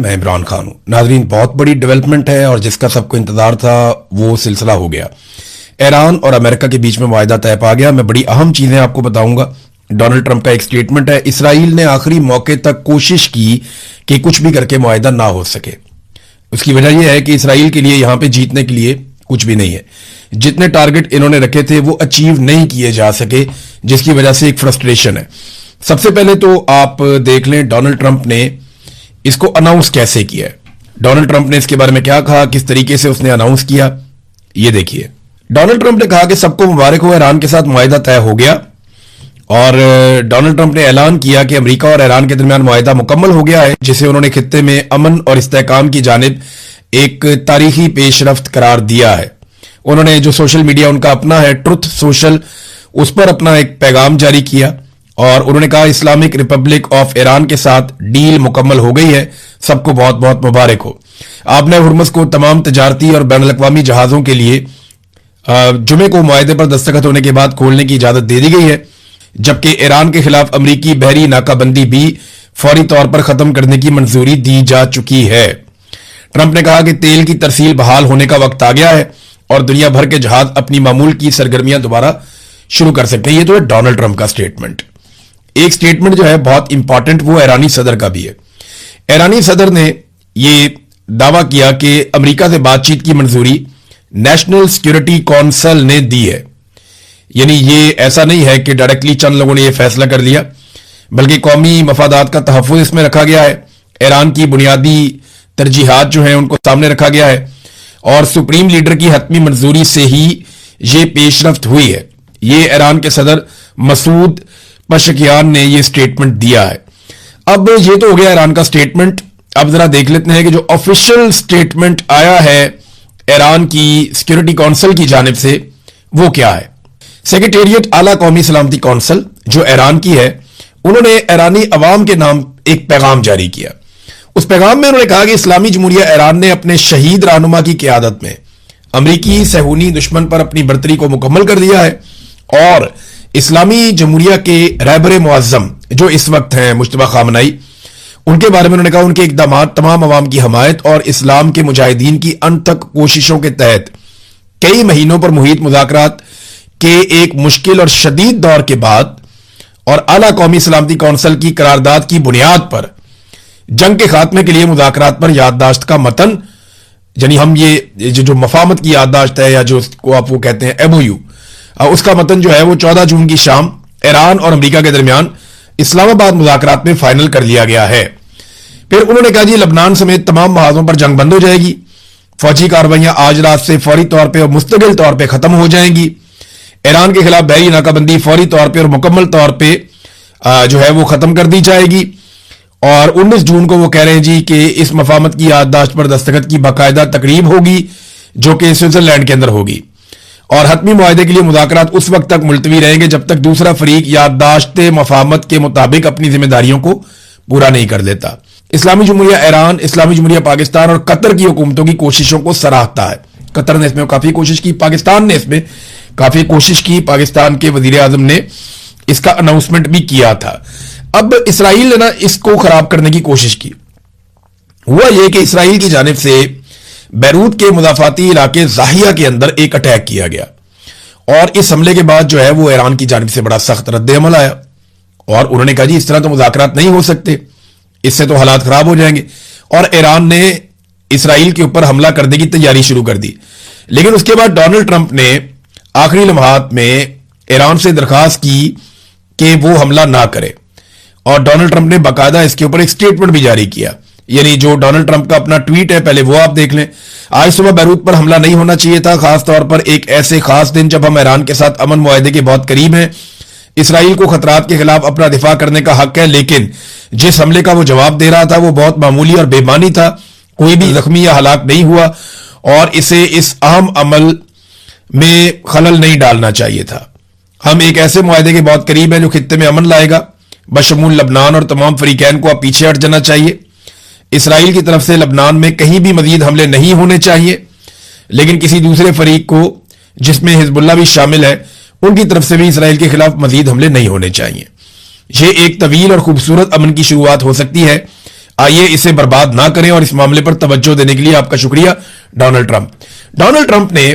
मैं इमरान खान हूं। नाजरीन, बहुत बड़ी डेवलपमेंट है और जिसका सबको इंतजार था वो सिलसिला हो गया। ईरान और अमेरिका के बीच में मुआहदा तय पा गया। मैं बड़ी अहम चीजें आपको बताऊंगा। डोनाल्ड ट्रंप का एक स्टेटमेंट है, इसराइल ने आखिरी मौके तक कोशिश की कि कुछ भी करके मुआहदा ना हो सके। उसकी वजह यह है कि इसराइल के लिए यहां पे जीतने के लिए कुछ भी नहीं है। जितने टारगेट इन्होंने रखे थे वो अचीव नहीं किए जा सके, जिसकी वजह से एक फ्रस्ट्रेशन है। सबसे पहले तो आप देख लें डोनाल्ड ट्रंप ने इसको अनाउंस कैसे किया है। डोनाल्ड ट्रंप ने इसके बारे में क्या कहा, किस तरीके से उसने अनाउंस किया, ये देखिए। डोनाल्ड ट्रंप ने कहा कि सबको मुबारक हो, ईरान के साथ मुआहदा तय हो गया। और डोनाल्ड ट्रंप ने ऐलान किया कि अमेरिका और ईरान के दरमियान मुआहदा मुकम्मल हो गया है, जिसे उन्होंने खित्ते में अमन और इस्तेहकाम की जानिब एक तारीखी पेशरफ्त करार दिया है। उन्होंने जो सोशल मीडिया उनका अपना है, ट्रुथ सोशल, उस पर अपना एक पैगाम जारी किया और उन्होंने कहा इस्लामिक रिपब्लिक ऑफ ईरान के साथ डील मुकम्मल हो गई है, सबको बहुत बहुत मुबारक हो। आपने हुर्मुज़ को तमाम तजारती और बैनुल अक़वामी जहाज़ों के लिए जुमे को मुआहदे पर दस्तखत होने के बाद खोलने की इजाजत दे दी गई है, जबकि ईरान के खिलाफ अमरीकी बहरी नाकाबंदी भी फौरी तौर पर खत्म करने की मंजूरी दी जा चुकी है। ट्रंप ने कहा कि तेल की तरसील बहाल होने का वक्त आ गया है और दुनिया भर के जहाज अपनी मामूल की सरगर्मियां दोबारा शुरू कर सकते हैं। ये तो है डोनाल्ड ट्रंप का स्टेटमेंट। एक स्टेटमेंट जो है बहुत इंपॉर्टेंट, वो ईरानी सदर का भी है। ईरानी सदर ने ये दावा किया कि अमेरिका से बातचीत की मंजूरी नेशनल सिक्योरिटी काउंसिल ने दी है। यानी ये ऐसा नहीं है कि डायरेक्टली चंद लोगों ने यह फैसला कर लिया, बल्कि कौमी मफादात का तहफ़्फ़ुज़ इसमें रखा गया है। ईरान की बुनियादी तरजीहात जो हैं उनको सामने रखा गया है और सुप्रीम लीडर की हतमी मंजूरी से ही ये पेशरफ्त हुई है। ये ईरान के सदर मसूद पशकियान ने ये स्टेटमेंट दिया है। अब ये तो हो गया ईरान का स्टेटमेंट। अब जरा देख लेते हैं कि जो ऑफिशियल स्टेटमेंट आया है ईरान की सिक्योरिटी काउंसिल की जानिब से वो क्या है। सेक्रेटेरिएट आला कौमी सलामती काउंसिल जो ईरान की है, उन्होंने ईरानी अवाम के नाम एक पैगाम जारी किया। उस पैगाम में उन्होंने कहा कि इस्लामी जमहूरिया ईरान ने अपने शहीद रहनुमा की क़यादत में अमरीकी सहूनी दुश्मन पर अपनी बर्तरी को मुकम्मल कर दिया है और इस्लामी जमहूरिया के रहबर मुअज़्ज़म जो इस वक्त हैं मुश्तबा खामनाई, उनके बारे में उन्होंने कहा उनके इक़दाम तमाम अवाम की हमायत और इस्लाम के मुजाहिदीन की अनथक कोशिशों के तहत कई महीनों पर मुहित मुज़ाकरात के एक मुश्किल और शदीद दौर के बाद और आला कौमी सलामती काउंसिल की करारदाद की बुनियाद पर जंग के खात्मे के लिए मुज़ाकरात पर याददाश्त का मतन, यानी हम ये जो मफाहमत की याददाश्त है या जो उसको आप वो कहते हैं एमओयू, उसका मतन जो है वो 14 जून की शाम ईरान और अमेरिका के दरमियान इस्लामाबाद मुज़ाकरात में फाइनल कर लिया गया है। फिर उन्होंने कहा जी लबनान समेत तमाम महाजों पर जंग बंद हो जाएगी, फौजी कार्रवाइयां आज रात से फौरी तौर पर और मुस्तकिल तौर पर खत्म हो जाएंगी। ईरान के खिलाफ बहरी नाकाबंदी फौरी तौर पर और मुकम्मल तौर पर जो है वो खत्म कर दी जाएगी। और 19 जून को वो कह रहे हैं जी कि इस मफाहमत की याददाश्त पर दस्तखत की बाकायदा तकरीब होगी जो कि स्विट्जरलैंड के अंदर होगी और हतमी मुआहदे के लिए मुज़ाकरात उस वक्त तक मुलतवी रहेंगे जब तक दूसरा फरीक याददाश्त मफाहमत के मुताबिक अपनी जिम्मेदारियों को पूरा नहीं कर देता। इस्लामी जमहूरिया ईरान, इस्लामी जमहूरिया पाकिस्तान और कतर की हुकूमतों की कोशिशों को सराहता है। कतर ने इसमें काफी कोशिश की, पाकिस्तान ने इसमें काफी कोशिश की, पाकिस्तान के वजीर आजम ने इसका अनाउंसमेंट भी किया था। अब इसराइल ने ना इसको खराब करने की कोशिश की। हुआ यह कि इसराइल की जानिब से बैरूत के मुदाफाती इलाके जाहिया के अंदर एक अटैक किया गया और इस हमले के बाद जो है वो ईरान की जानिब से बड़ा सख्त रद्द-ए-अमल आया और उन्होंने कहा जी इस तरह तो मुज़ाकरात नहीं हो सकते, इससे तो हालात खराब हो जाएंगे और ईरान ने इसराइल के ऊपर हमला करने की तैयारी शुरू कर दी। लेकिन उसके बाद डोनाल्ड ट्रंप ने आखिरी लम्हात में ईरान से दरखास्त की कि वो हमला ना करे और डोनाल्ड ट्रंप ने बाकायदा इसके ऊपर एक स्टेटमेंट भी जारी किया। यानी जो डोनाल्ड ट्रंप का अपना ट्वीट है, पहले वो आप देख लें। आज सुबह बैरूत पर हमला नहीं होना चाहिए था, खासतौर पर एक ऐसे खास दिन जब हम ईरान के साथ अमन मुआहदे के बहुत करीब हैं। इसराइल को खतरात के खिलाफ अपना दिफा करने का हक है, लेकिन जिस हमले का वो जवाब दे रहा था वो बहुत मामूली और बेमानी था, कोई भी जख्मी या हलाक नहीं हुआ और इसे इस अहम अमल में खलल नहीं डालना चाहिए था। हम एक ऐसे मुआहदे के बहुत करीब हैं जो खित्ते में अमन लाएगा, बशमूल लबनान और तमाम फरीकैन को अब पीछे हट जाना चाहिए। इसराइल की तरफ से लबनान में कहीं भी मजीद हमले नहीं होने चाहिए, लेकिन किसी दूसरे फरीक को जिसमें हिजबुल्लाह भी शामिल है उनकी तरफ से भी इसराइल के खिलाफ मजीद हमले नहीं होने चाहिए। यह एक तवील और खूबसूरत अमन की शुरुआत हो सकती है आइए इसे बर्बाद ना करें और इस मामले पर तवज्जो देने के लिए आपका शुक्रिया डोनाल्ड ट्रंप। डोनाल्ड ट्रंप ने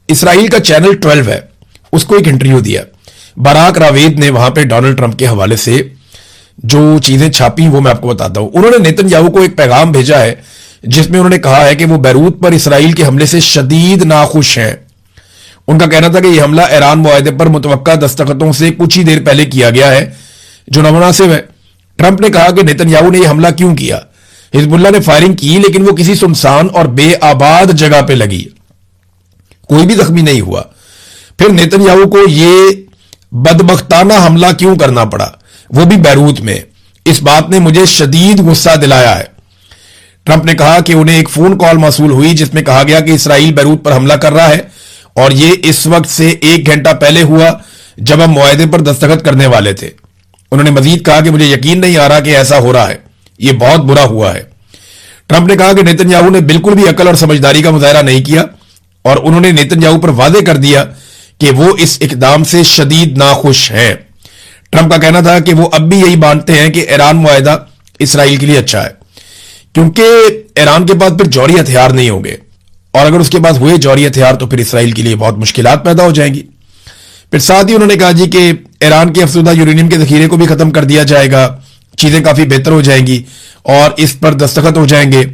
इसराइल का चैनल 12 है उसको एक इंटरव्यू दिया। बराक रावेद ने वहां पे डोनाल्ड ट्रंप के हवाले से जो चीजें छापी वो मैं आपको बताता हूं। उन्होंने नेतन्याहू को एक पैगाम भेजा है जिसमें उन्होंने कहा है कि वो बैरूत पर इसराइल के हमले से शदीद नाखुश हैं। उनका कहना था कि यह हमला ईरान मुआहदे पर मुतवक्का दस्तखतों से कुछ ही देर पहले किया गया है जो नामुनासिब है। ट्रंप ने कहा कि नेतन्याहू ने यह हमला क्यों किया। हिजबुल्लाह ने फायरिंग की लेकिन वो किसी सुनसान और बेआबाद जगह पे लगी, कोई भी जख्मी नहीं हुआ। फिर नेतन्याहू को यह बदबख्ताना हमला क्यों करना पड़ा, वो भी बैरूत में। इस बात ने मुझे शदीद गुस्सा दिलाया है। ट्रंप ने कहा कि उन्हें एक फोन कॉल मौसूल हुई जिसमें कहा गया कि इसराइल बैरूत पर हमला कर रहा है और यह इस वक्त से 1 घंटा पहले हुआ जब हम मुआहदे पर दस्तखत करने वाले थे। उन्होंने मजीद कहा कि मुझे यकीन नहीं आ रहा कि ऐसा हो रहा है, यह बहुत बुरा हुआ है। ट्रंप ने कहा कि नेतन्याहू ने बिल्कुल भी अकल और समझदारी का मुजाहरा नहीं किया और उन्होंने नेतन्याहू पर वादे कर दिया कि वो इस इकदाम से शदीद नाखुश हैं। ट्रंप का कहना था कि वो अब भी यही मानते हैं कि ईरान मुआहदा इसराइल के लिए अच्छा है क्योंकि ईरान के पास फिर जौहरी हथियार नहीं होंगे और अगर उसके पास हुए जौहरी हथियार तो फिर इसराइल के लिए बहुत मुश्किलात पैदा हो जाएंगी। फिर साथ ही उन्होंने कहा जी कि ईरान के अफसुदा यूरेनियम के जखीरे को भी खत्म कर दिया जाएगा, चीजें काफी बेहतर हो जाएंगी और इस पर दस्तखत हो जाएंगे।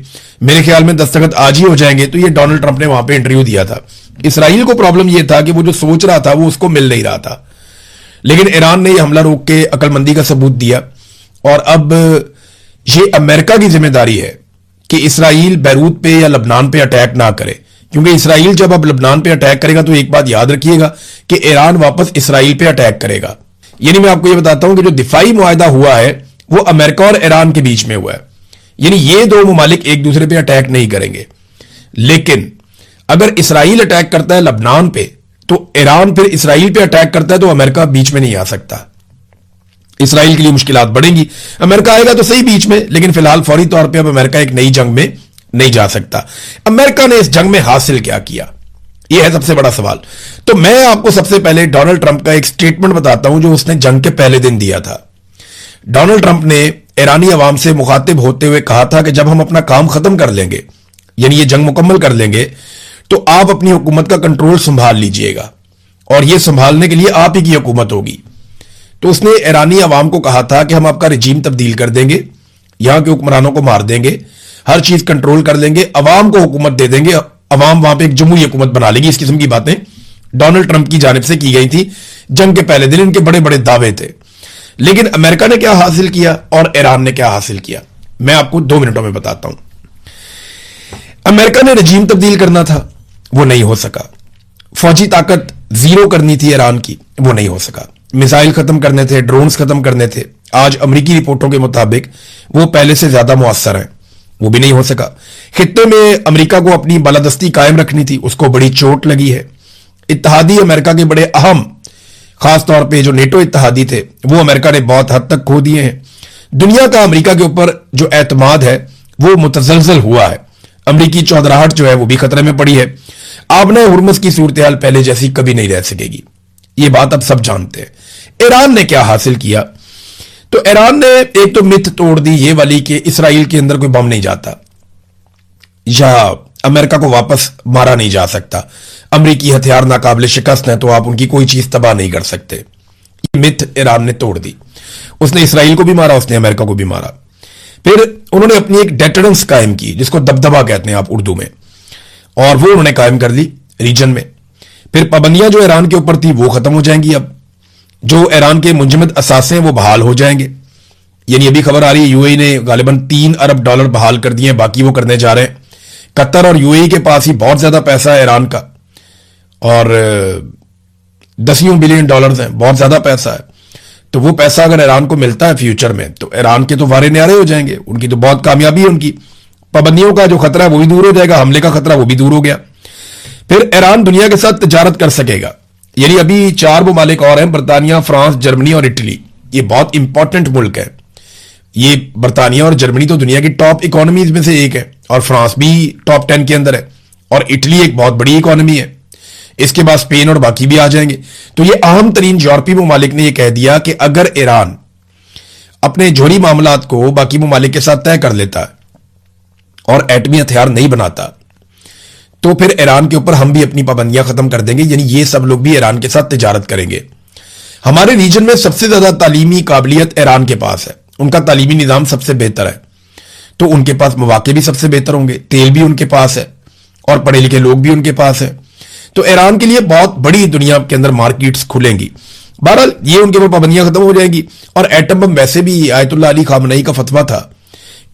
मेरे ख्याल में दस्तखत आज ही हो जाएंगे। तो ये डोनाल्ड ट्रंप ने वहां पे इंटरव्यू दिया था। इसराइल को प्रॉब्लम यह था कि वो जो सोच रहा था वो उसको मिल नहीं रहा था, लेकिन ईरान ने यह हमला रोक के अकलमंदी का सबूत दिया और अब ये अमेरिका की जिम्मेदारी है कि इसराइल बैरूत पे या लबनान पे अटैक ना करे, क्योंकि इसराइल जब अब लबनान पे अटैक करेगा तो एक बात याद रखिएगा कि ईरान वापस इसराइल पे अटैक करेगा। यानी मैं आपको यह बताता हूं कि जो दिफाई मुआहदा हुआ है वो अमेरिका और ईरान के बीच में हुआ है, यानी ये दो मुमालिक एक दूसरे पे अटैक नहीं करेंगे। लेकिन अगर इसराइल अटैक करता है लबनान पे तो ईरान फिर इसराइल पे अटैक करता है तो अमेरिका बीच में नहीं आ सकता। इसराइल के लिए मुश्किलात बढ़ेंगी। अमेरिका आएगा तो सही बीच में, लेकिन फिलहाल फौरी तौर पे अब अमेरिका एक नई जंग में नहीं जा सकता। अमेरिका ने इस जंग में हासिल क्या किया, यह है सबसे बड़ा सवाल। तो मैं आपको सबसे पहले डोनाल्ड ट्रंप का एक स्टेटमेंट बताता हूं जो उसने जंग के पहले दिन दिया था। डोनाल्ड ट्रंप ने ईरानी अवाम से मुखातिब होते हुए कहा था कि जब हम अपना काम खत्म कर लेंगे, यानी ये जंग मुकम्मल कर लेंगे, तो आप अपनी हुकूमत का कंट्रोल संभाल लीजिएगा और यह संभालने के लिए आप ही की हुकूमत होगी। तो उसने ईरानी अवाम को कहा था कि हम आपका रिजीम तब्दील कर देंगे, यहां के हुक्मरानों को मार देंगे, हर चीज कंट्रोल कर लेंगे, अवाम को हुकूमत दे देंगे, अवाम वहां पे एक जमहूरी हुकूमत बना लेगी। इस किस्म की बातें डोनाल्ड ट्रंप की जानिब से की गई थी। जंग के पहले दिन इनके बड़े बड़े दावे थे। लेकिन अमेरिका ने क्या हासिल किया और ईरान ने क्या हासिल किया, मैं आपको 2 मिनटों में बताता हूं। अमेरिका ने रजीम तब्दील करना था, वो नहीं हो सका। फौजी ताकत जीरो करनी थी ईरान की, वो नहीं हो सका। मिसाइल खत्म करने थे, ड्रोन्स खत्म करने थे, आज अमेरिकी रिपोर्टों के मुताबिक वो पहले से ज्यादा मुअस्सर हैं, वो भी नहीं हो सका। खित्ते में अमेरिका को अपनी बालादस्ती कायम रखनी थी, उसको बड़ी चोट लगी है। इत्तहादी अमेरिका के बड़े अहम, खास तौर पे जो नेटो इत्तहादी थे, वो अमेरिका ने बहुत हद तक खो दिए हैं। दुनिया का अमेरिका के ऊपर जो एतमाद है वो मुतजलजल हुआ है। अमेरिकी चौधराहट जो है वो भी खतरे में पड़ी है। आबना हुर्मुज की सूरत हाल पहले जैसी कभी नहीं रह सकेगी, ये बात अब सब जानते हैं। ईरान ने क्या हासिल किया, तो ईरान ने एक तो मिथ तोड़ दी ये वाली कि इसराइल के अंदर कोई बम नहीं जाता या अमेरिका को वापस मारा नहीं जा सकता, अमेरिकी हथियार नाकाबिले शिकस्त हैं तो आप उनकी कोई चीज तबाह नहीं कर सकते। ये मिथ ईरान ने तोड़ दी। उसने इसराइल को भी मारा, उसने अमेरिका को भी मारा। फिर उन्होंने अपनी एक डेटरेंस कायम की जिसको दबदबा कहते हैं आप उर्दू में, और वो उन्होंने कायम कर ली रीजन में। फिर पाबंदियां जो ईरान के ऊपर थी वो खत्म हो जाएंगी। अब जो ईरान के मुंजमद असासे हैं वो बहाल हो जाएंगे। यानी अभी खबर आ रही है यूएई ने गालिबन $3 अरब बहाल कर दिए, बाकी वो करने जा रहे हैं। कतर और यूएई के पास ही बहुत ज्यादा पैसा है ईरान का, और $10 बिलियन हैं, बहुत ज्यादा पैसा है। तो वो पैसा अगर ईरान को मिलता है फ्यूचर में तो ईरान के तो वारे न्यारे हो जाएंगे, उनकी तो बहुत कामयाबी है। उनकी पाबंदियों का जो खतरा है वो भी दूर हो जाएगा, हमले का खतरा वो भी दूर हो गया। फिर ईरान दुनिया के साथ तिजारत कर सकेगा। यानी अभी 4 ममालिक और हैं, बरतानिया, फ्रांस, जर्मनी और इटली। ये बहुत इंपॉर्टेंट मुल्क है। ये बरतानिया और जर्मनी तो दुनिया की टॉप इकोनॉमीज में से एक है, और फ्रांस भी टॉप 10 के अंदर है, और इटली एक बहुत बड़ी इकोनॉमी है। इसके बाद स्पेन और बाकी भी आ जाएंगे। तो ये अहम तरीन यूरोपीय ममालिक ने यह कह दिया कि अगर ईरान अपने जोहरी मामलात को बाकी ममालिक के साथ तय कर लेता है और एटमी हथियार नहीं बनाता, तो फिर ईरान के ऊपर हम भी अपनी पाबंदियां खत्म कर देंगे, यानी ये सब लोग भी ईरान के साथ तिजारत करेंगे। हमारे रीजन में सबसे ज्यादा तालीमी काबिलियत ईरान के पास है, उनका तालीमी निजाम सबसे बेहतर है, तो उनके पास मौके भी सबसे बेहतर होंगे, तेल भी उनके पास है और पढ़े लिखे लोग भी उनके पास है। तो ईरान के लिए बहुत बड़ी दुनिया के अंदर मार्केट्स खुलेंगी। बहरहाल ये उनके ऊपर पाबंदियां खत्म हो जाएंगी। और एटम बम, वैसे भी आयतुल्लाह अली खामनई का फतवा था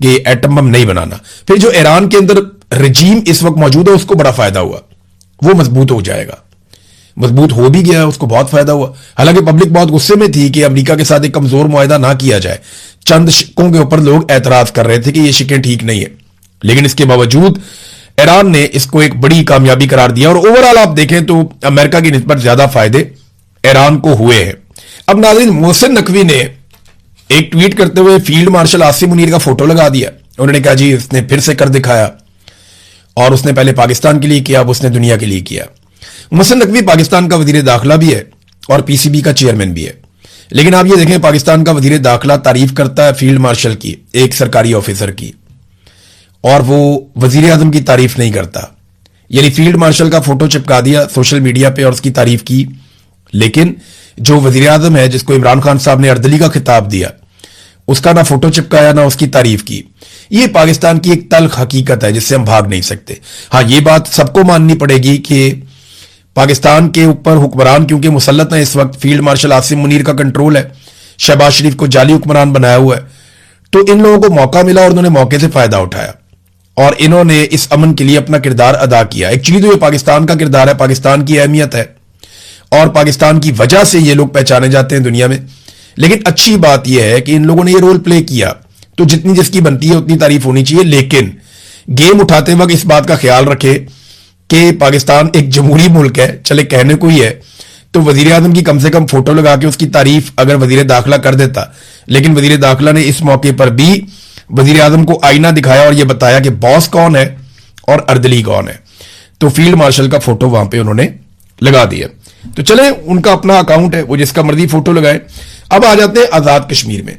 कि एटम बम नहीं बनाना। फिर जो ईरान के अंदर रजीम इस वक्त मौजूद है उसको बड़ा फायदा हुआ, वो मजबूत हो जाएगा, मजबूत हो भी गया, उसको बहुत फायदा हुआ। हालांकि पब्लिक बहुत गुस्से में थी कि अमेरिका के साथ एक कमजोर मुआहदा ना किया जाए। चंद शिक्कों के ऊपर लोग एतराज कर रहे थे कि ये शिक्कें ठीक नहीं है, लेकिन इसके बावजूद ईरान ने इसको एक बड़ी कामयाबी करार दिया और ओवरऑल आप देखें तो अमेरिका की निस्बत ज्यादा फायदे ईरान को हुए हैं। अब नाज़रीन, मोहसिन नकवी ने एक ट्वीट करते हुए फील्ड मार्शल आसिम मुनीर का फोटो लगा दिया। उन्होंने कहा जी उसने फिर से कर दिखाया, और उसने पहले पाकिस्तान के लिए किया, अब उसने दुनिया के लिए किया। मोहसिन नकवी पाकिस्तान का वजीर दाखिला भी है और पीसीबी का चेयरमैन भी है, लेकिन आप ये देखें पाकिस्तान का वजीर दाखिला तारीफ करता है फील्ड मार्शल की, एक सरकारी ऑफिसर की, और वो वजीर आजम की तारीफ नहीं करता। यानी फील्ड मार्शल का फोटो चिपका दिया सोशल मीडिया पे और उसकी तारीफ की, लेकिन जो वजीर आजम है जिसको इमरान खान साहब ने अर्दली का खिताब दिया, उसका ना फोटो चिपकाया ना उसकी तारीफ की। ये पाकिस्तान की एक तल्ख हकीकत है जिससे हम भाग नहीं सकते। हाँ, ये बात सबको माननी पड़ेगी कि पाकिस्तान के ऊपर हुक्मरान क्योंकि मुसल्लत है इस वक्त, फील्ड मार्शल आसिम मुनीर का कंट्रोल है, शहबाज शरीफ को जाली हुक्मरान बनाया हुआ है, तो इन लोगों को मौका मिला और उन्होंने मौके से फायदा उठाया और इन्होंने इस अमन के लिए अपना किरदार अदा किया। एक्चुअली तो ये पाकिस्तान का किरदार है, पाकिस्तान की अहमियत है और पाकिस्तान की वजह से ये लोग पहचाने जाते हैं दुनिया में। लेकिन अच्छी बात यह है कि इन लोगों ने ये रोल प्ले किया, तो जितनी जिसकी बनती है उतनी तारीफ होनी चाहिए, लेकिन गेम उठाते वक्त इस बात का ख्याल रखे कि पाकिस्तान एक जमहूरी मुल्क है। चले कहने को ही है तो वजीर आजम की कम से कम फोटो लगा के उसकी तारीफ अगर वजीर दाखिला कर देता, लेकिन वजीर दाखिला ने इस मौके पर भी वजीर आजम को आईना दिखाया और यह बताया कि बॉस कौन है और अर्दली कौन है, तो फील्ड मार्शल का फोटो वहां पे उन्होंने लगा दिया। तो चले, उनका अपना अकाउंट है, वो जिसका मर्जी फोटो लगाए। अब आ जाते हैं आजाद कश्मीर में।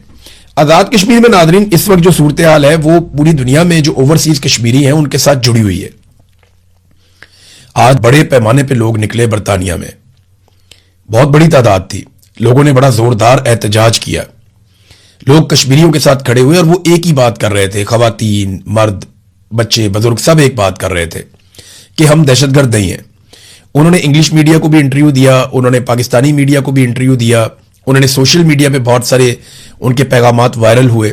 आजाद कश्मीर में नाजरीन इस वक्त जो सूरत हाल है वो पूरी दुनिया में जो ओवरसीज कश्मीरी हैं उनके साथ जुड़ी हुई है। आज बड़े पैमाने पे लोग निकले, बरतानिया में बहुत बड़ी तादाद थी, लोगों ने बड़ा जोरदार एहतजाज किया, लोग कश्मीरियों के साथ खड़े हुए और वो एक ही बात कर रहे थे, खवातीन, मर्द, बच्चे, बुजुर्ग सब एक बात कर रहे थे कि हम दहशतगर्द नहीं हैं। उन्होंने इंग्लिश मीडिया को भी इंटरव्यू दिया, उन्होंने पाकिस्तानी मीडिया को भी इंटरव्यू दिया, उन्होंने सोशल मीडिया पे बहुत सारे उनके पैगामात वायरल हुए,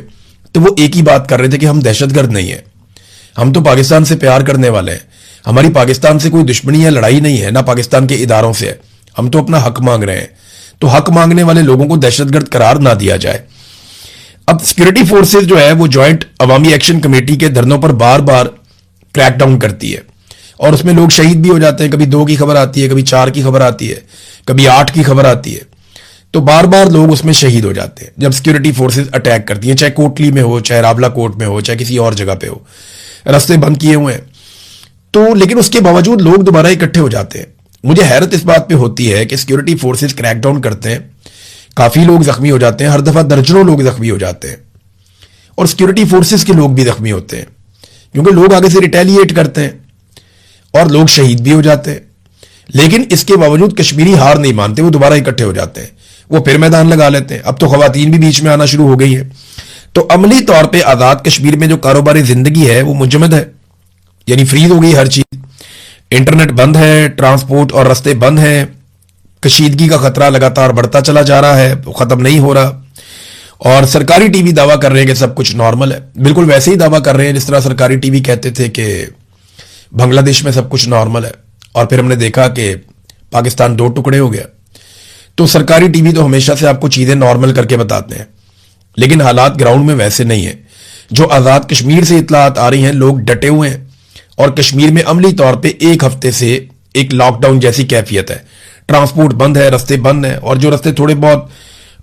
तो वो एक ही बात कर रहे थे कि हम दहशतगर्द नहीं है, हम तो पाकिस्तान से प्यार करने वाले हैं, हमारी पाकिस्तान से कोई दुश्मनी या लड़ाई नहीं है, ना पाकिस्तान के इदारों से है, हम तो अपना हक मांग रहे हैं। तो हक मांगने वाले लोगों को दहशतगर्द करार ना दिया जाए। अब सिक्योरिटी फोर्सेज जो है वो ज्वाइंट अवामी एक्शन कमेटी के धरनों पर बार बार क्रैकडाउन करती है और उसमें लोग शहीद भी हो जाते हैं। कभी 2 की खबर आती है, कभी 4 की खबर आती है, कभी 8 की खबर आती है, तो बार बार लोग उसमें शहीद हो जाते हैं जब सिक्योरिटी फोर्सेज अटैक करती हैं, चाहे कोटली में हो, चाहे रावला कोट में हो, चाहे किसी और जगह पे हो, रास्ते बंद किए हुए हैं। तो लेकिन उसके बावजूद लोग दोबारा इकट्ठे हो जाते हैं। मुझे हैरत इस बात पे होती है कि सिक्योरिटी फोर्सेज क्रैकडाउन करते हैं, काफी लोग जख्मी हो जाते हैं, हर दफा दर्जनों लोग जख्मी हो जाते हैं और सिक्योरिटी फोर्सेज के लोग भी जख्मी होते हैं क्योंकि लोग आगे से रिटेलिएट करते हैं और लोग शहीद भी हो जाते हैं। लेकिन इसके बावजूद कश्मीरी हार नहीं मानते, वो दोबारा इकट्ठे हो जाते हैं, वो फिर मैदान लगा लेते हैं। अब तो खवातीन भी बीच में आना शुरू हो गई है। तो अमली तौर पे आजाद कश्मीर में जो कारोबारी जिंदगी है वो मुजमद है, यानी फ्रीज हो गई हर चीज, इंटरनेट बंद है, ट्रांसपोर्ट और रास्ते बंद हैं, कशीदगी का खतरा लगातार बढ़ता चला जा रहा है, वो खत्म नहीं हो रहा। और सरकारी टीवी दावा कर रहे हैं कि सब कुछ नॉर्मल है, बिल्कुल वैसे ही दावा कर रहे हैं जिस तरह सरकारी टीवी कहते थे कि बांग्लादेश में सब कुछ नॉर्मल है और फिर हमने देखा कि पाकिस्तान 2 टुकड़े हो गया। तो सरकारी टीवी तो हमेशा से आपको चीजें नॉर्मल करके बताते हैं, लेकिन हालात ग्राउंड में वैसे नहीं है। जो आजाद कश्मीर से इतलात आ रही हैं, लोग डटे हुए हैं और कश्मीर में अमली तौर पे 1 हफ्ते से एक लॉकडाउन जैसी कैफियत है, ट्रांसपोर्ट बंद है, रास्ते बंद है और जो रास्ते थोड़े बहुत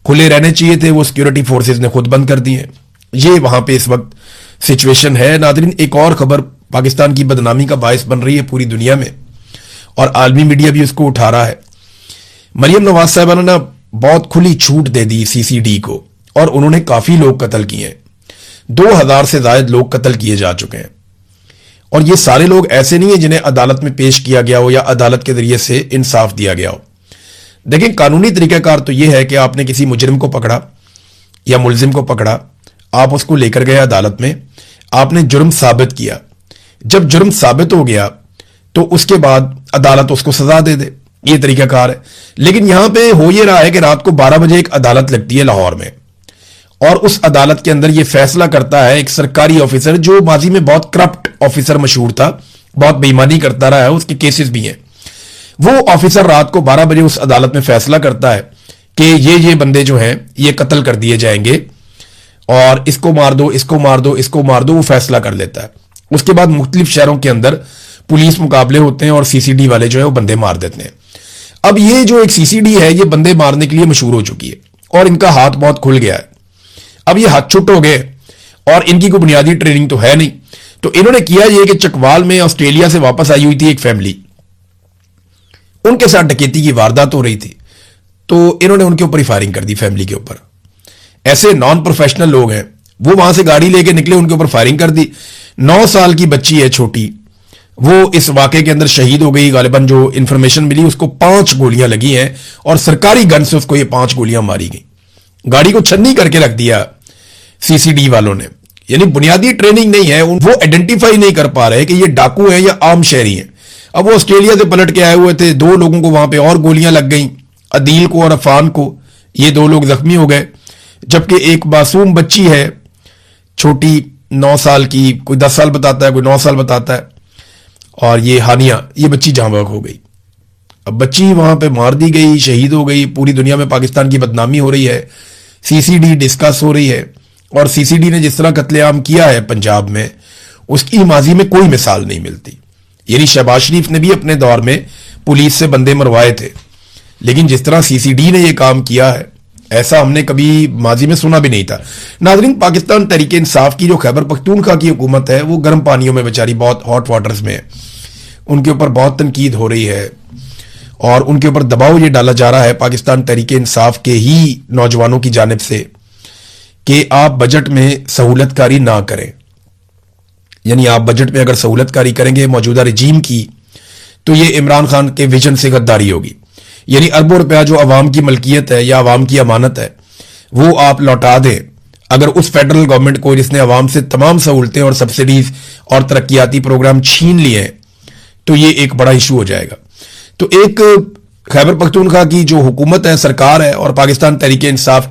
खुले रहने चाहिए थे वो सिक्योरिटी फोर्सेज ने खुद बंद कर दिए। ये वहां पे इस वक्त सिचुएशन है। नादरीन, एक और खबर पाकिस्तान की बदनामी का बायस बन रही है पूरी दुनिया में और आलमी मीडिया भी उसको उठा रहा है। मरियम नवाज साहबा ने ना बहुत खुली छूट दे दी सीसीडी को और उन्होंने काफी लोग कत्ल किए हैं। 2000 से ज्यादा लोग कत्ल किए जा चुके हैं। और ये सारे लोग ऐसे नहीं है जिन्हें अदालत में पेश किया गया हो या अदालत के जरिए से इंसाफ दिया गया हो। देखिए, कानूनी तरीकाकार तो यह है कि आपने किसी मुजरिम को पकड़ा या मुलजिम को पकड़ा, आप उसको लेकर गए अदालत में, आपने जुर्म साबित किया। जब जुर्म साबित हो गया तो उसके बाद अदालत उसको सजा दे दे, ये तरीकाकार है। लेकिन यहां पे हो ये रहा है कि रात को 12 बजे एक अदालत लगती है लाहौर में, और उस अदालत के अंदर ये फैसला करता है एक सरकारी ऑफिसर जो माजी में बहुत करप्ट ऑफिसर मशहूर था, बहुत बेईमानी करता रहा है, उसके केसेस भी हैं। वो ऑफिसर रात को 12 बजे उस अदालत में फैसला करता है कि ये बंदे जो हैं ये कत्ल कर दिए जाएंगे और इसको मार दो, इसको मार दो, इसको मार दो, वो फैसला कर लेता है। उसके बाद मुख्तलिफ शहरों के अंदर पुलिस मुकाबले होते हैं और सीसीडी वाले जो है वो बंदे मार देते हैं। अब ये जो एक सीसीडी है ये बंदे मारने के लिए मशहूर हो चुकी है और इनका हाथ बहुत खुल गया है। अब ये हाथ छुट हो गए और इनकी कोई बुनियादी ट्रेनिंग तो है नहीं, तो इन्होंने किया ये कि चकवाल में ऑस्ट्रेलिया से वापस आई हुई थी एक फैमिली, उनके साथ डकैती की वारदात हो रही थी, तो इन्होंने उनके ऊपर ही फायरिंग कर दी, फैमिली के ऊपर। ऐसे नॉन प्रोफेशनल लोग हैं, वो वहां से गाड़ी लेके निकले, उनके ऊपर फायरिंग कर दी। 9 साल की बच्ची है छोटी, वो इस वाकये के अंदर शहीद हो गई। गालिबन जो इंफॉर्मेशन मिली उसको 5 गोलियां लगी हैं और सरकारी गन से उसको ये 5 गोलियां मारी गई। गाड़ी को छन्नी करके रख दिया सीसीडी वालों ने। यानी बुनियादी ट्रेनिंग नहीं है, वो आइडेंटिफाई नहीं कर पा रहे कि ये डाकू है या आम शहरी है। अब वो ऑस्ट्रेलिया से पलट के आए हुए थे, 2 लोगों को वहां पे और गोलियां लग गई, अदील को और अफान को, ये 2 लोग जख्मी हो गए। जबकि एक मासूम बच्ची है छोटी 9 साल की, कोई 10 साल बताता है, कोई 9 साल बताता है, और ये हानिया, ये बच्ची जहां बहक हो गई। अब बच्ची वहां पे मार दी गई, शहीद हो गई। पूरी दुनिया में पाकिस्तान की बदनामी हो रही है, सीसीडी डिस्कस हो रही है, और सीसीडी ने जिस तरह कत्लेआम किया है पंजाब में, उसकी माजी में कोई मिसाल नहीं मिलती। यानी शहबाज शरीफ ने भी अपने दौर में पुलिस से बंदे मरवाए थे, लेकिन जिस तरह सीसीडी ने यह काम किया है ऐसा हमने कभी माजी में सुना भी नहीं था। नाजरीन, पाकिस्तान तहरीक इंसाफ की जो खैबर पख्तूनख्वा की हुकूमत है वो गर्म पानियों में बेचारी, बहुत हॉट वाटर्स में है, उनके ऊपर बहुत तनकीद हो रही है और उनके ऊपर दबाव ये डाला जा रहा है पाकिस्तान तहरीक इंसाफ के ही नौजवानों की जानिब से कि आप बजट में सहूलतकारी ना करें। यानी आप बजट में अगर सहूलतकारी करेंगे मौजूदा रजीम की, तो ये इमरान खान के विजन से गद्दारी होगी। यानी अरबों रुपया जो अवाम की मलकियत है या अवाम की अमानत है वो आप लौटा दें अगर उस फेडरल गवर्नमेंट को जिसने अवाम से तमाम सहूलतें और सब्सिडीज और तरक्याती प्रोग्राम छीन लिए हैं, तो ये एक बड़ा इशू हो जाएगा। तो एक खैबर पख्तूनख्वा की जो हुकूमत है, सरकार है, और पाकिस्तान तहरीक इंसाफ